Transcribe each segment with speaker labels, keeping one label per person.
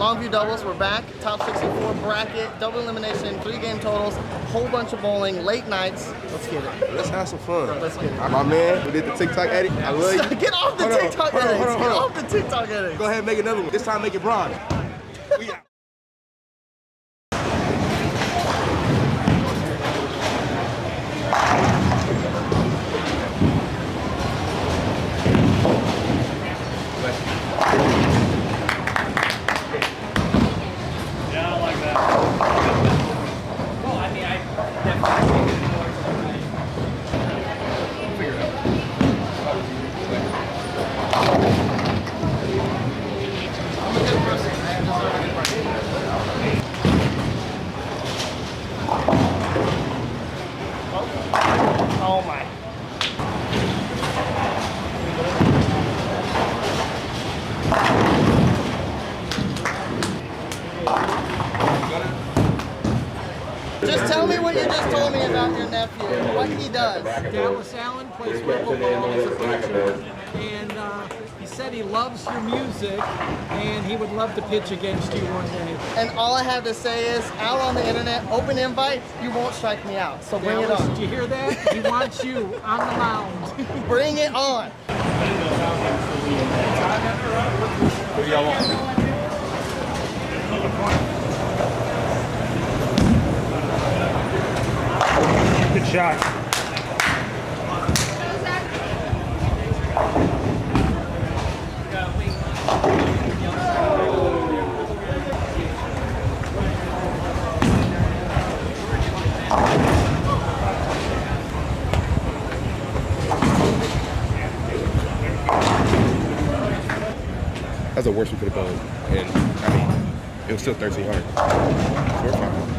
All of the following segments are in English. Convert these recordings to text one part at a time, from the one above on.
Speaker 1: Longview doubles, we're back. Top 64 bracket, double elimination, 3-game totals, whole bunch of bowling, late nights. Let's get it.
Speaker 2: Let's have some fun.
Speaker 1: Let's get it.
Speaker 2: My man, we did the TikTok edit. I love you.
Speaker 1: Get off the TikTok edit. Get off the TikTok edit.
Speaker 2: Go ahead and make another one. This time make it broad. We out.
Speaker 1: Oh my. Just tell me what you just told me about your nephew, what he does.
Speaker 3: Dallas Allen plays pickleball as a pitcher, and he said he loves your music, and he would love to pitch against you one day.
Speaker 1: And all I have to say is, out on the internet, open invite, you won't strike me out. So bring it on.
Speaker 3: Did you hear that? He wants you on the mound.
Speaker 1: Bring it on.
Speaker 2: What do y'all want?
Speaker 4: Good shot.
Speaker 2: That's the worst we could have done. And I mean, it was still 13 hard. So we're fine.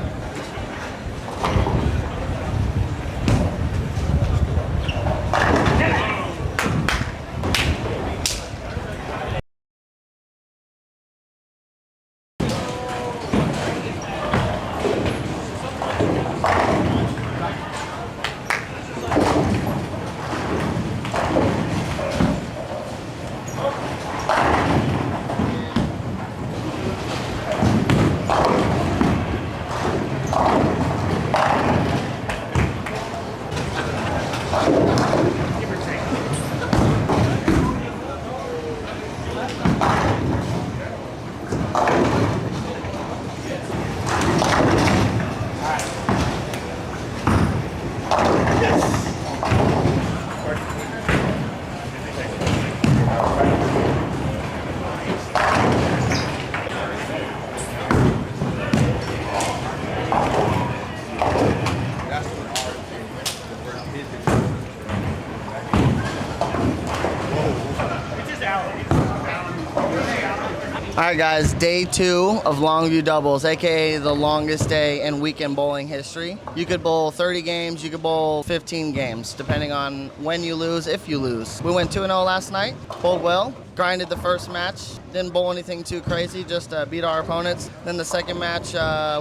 Speaker 1: All right, guys, day 2 of Longview doubles, aka the longest day in weekend bowling history. You could bowl 30 games, you could bowl 15 games, depending on when you lose, if you lose. We went 2-0 last night, bowled well, grinded the first match, didn't bowl anything too crazy, just beat our opponents. Then the second match,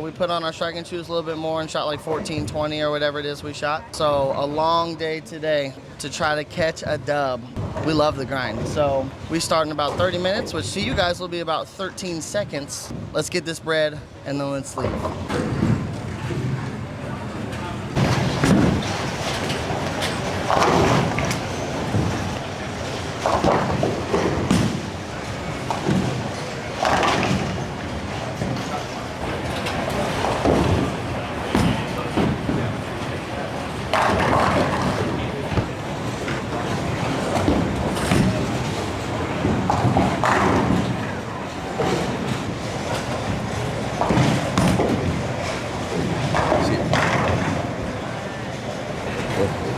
Speaker 1: we put on our striking shoes a little bit more and shot like 14, 20 or whatever it is we shot. So a long day today to try to catch a dub. We love the grind. So we start in about 30 minutes, which to you guys will be about 13 seconds. Let's get this bread and then let's leave.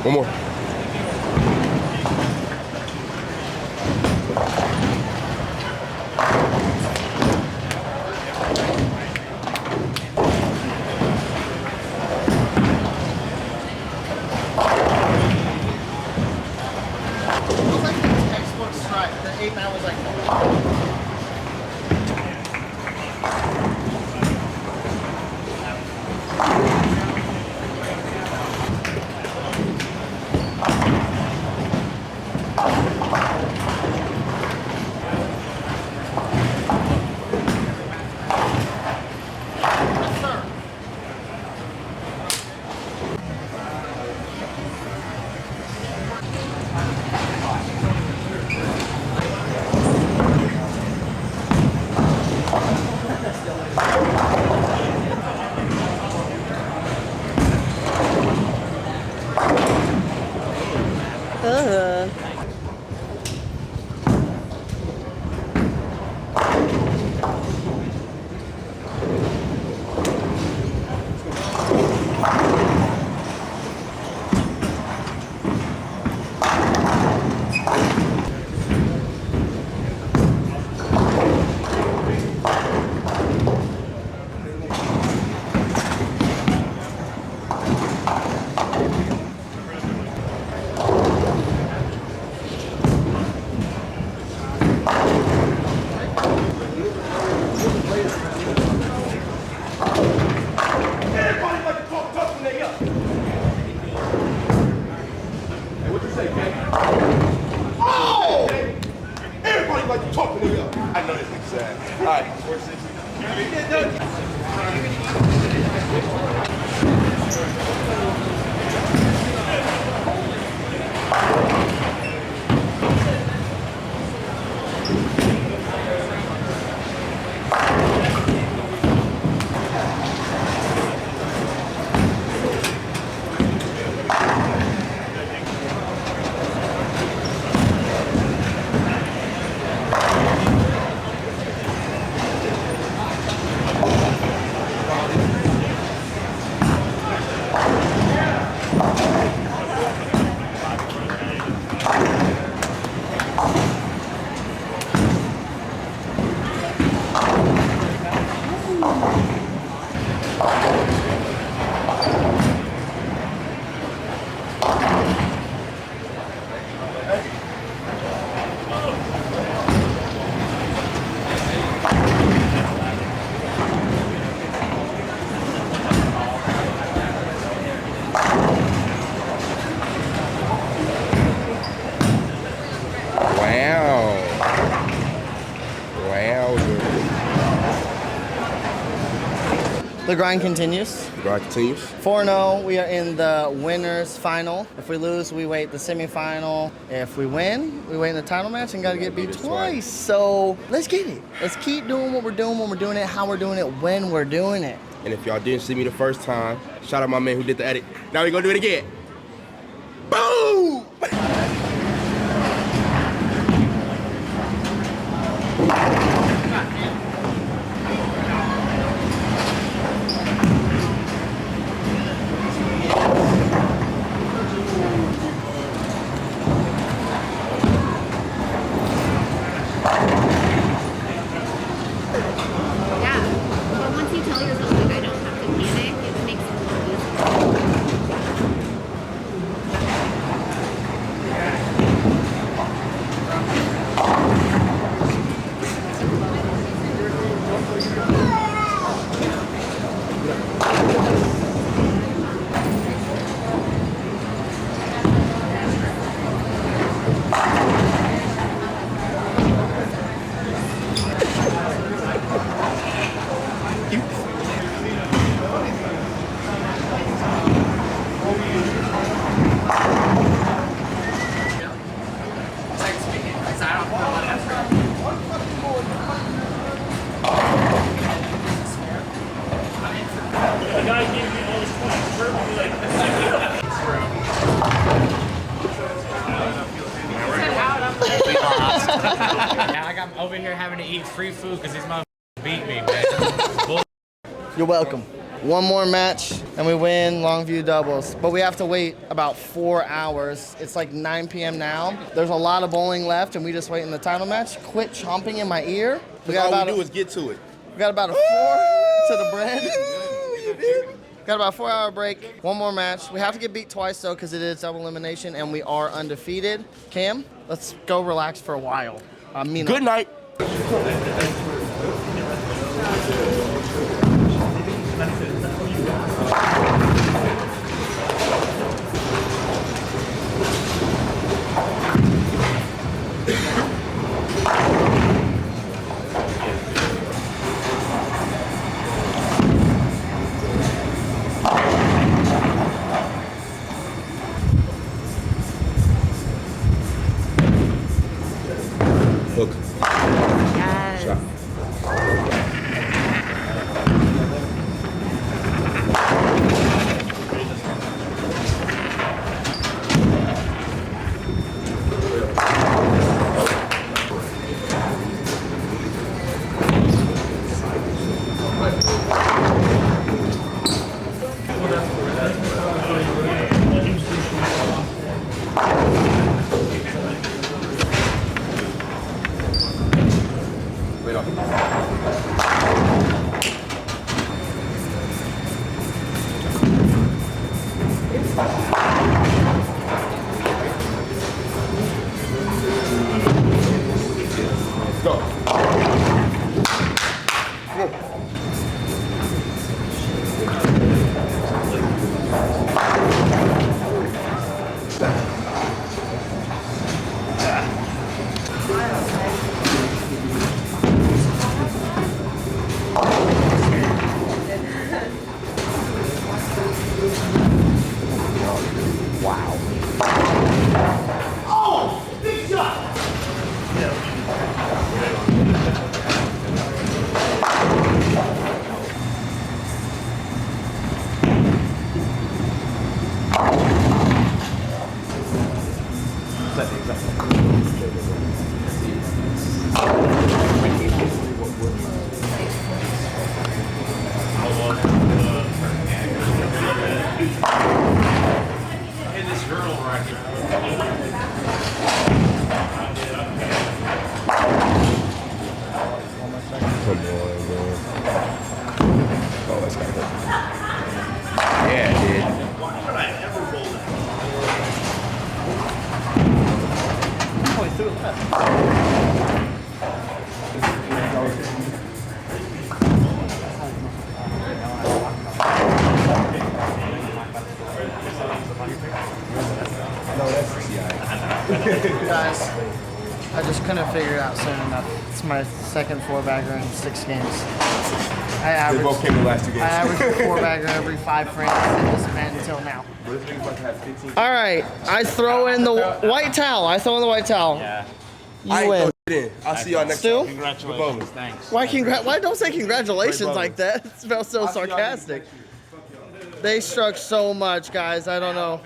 Speaker 2: One more. right.
Speaker 1: The grind continues.
Speaker 2: The grind continues.
Speaker 1: 4-0, we are in the winners final. If we lose, we wait the semifinal. If we win, we wait in the title match and gotta get beat twice. So let's get it. Let's keep doing what we're doing when we're doing it, how we're doing it, when we're doing it.
Speaker 2: And if y'all didn't see me the first time, shout out my man who did the edit. Now we're gonna do it again. Boom!
Speaker 4: I'm over here having to eat free food because these motherfuckers beat me, man.
Speaker 1: You're welcome. One more match and we win Longview doubles, but we have to wait about 4 hours. It's like 9 p.m. now. There's a lot of bowling left and we just wait in the title match. Quit chomping in my ear.
Speaker 2: All we do is get to it.
Speaker 1: We got about a 4 to the bread. Got about a 4-hour break. One more match. We have to get beat twice though because it is double elimination and we are undefeated. Cam, let's go relax for a while.
Speaker 2: Good night. Hook.
Speaker 5: Yes.
Speaker 2: Shot. That's gotta hurt. Yeah, it did.
Speaker 1: Guys, I just couldn't figure it out soon enough. It's my second four-bagger in 6 games.
Speaker 2: They both came in the last 2 games.
Speaker 1: I averaged a four-bagger every 5 frames in this event until now. All right, I throw in the white towel.
Speaker 4: Yeah.
Speaker 1: You win.
Speaker 2: I'll see y'all next
Speaker 1: Stu?
Speaker 2: time.
Speaker 4: Congratulations. Thanks.
Speaker 1: Why don't say congratulations like that? It smells so sarcastic. They struck so much, guys. I don't know.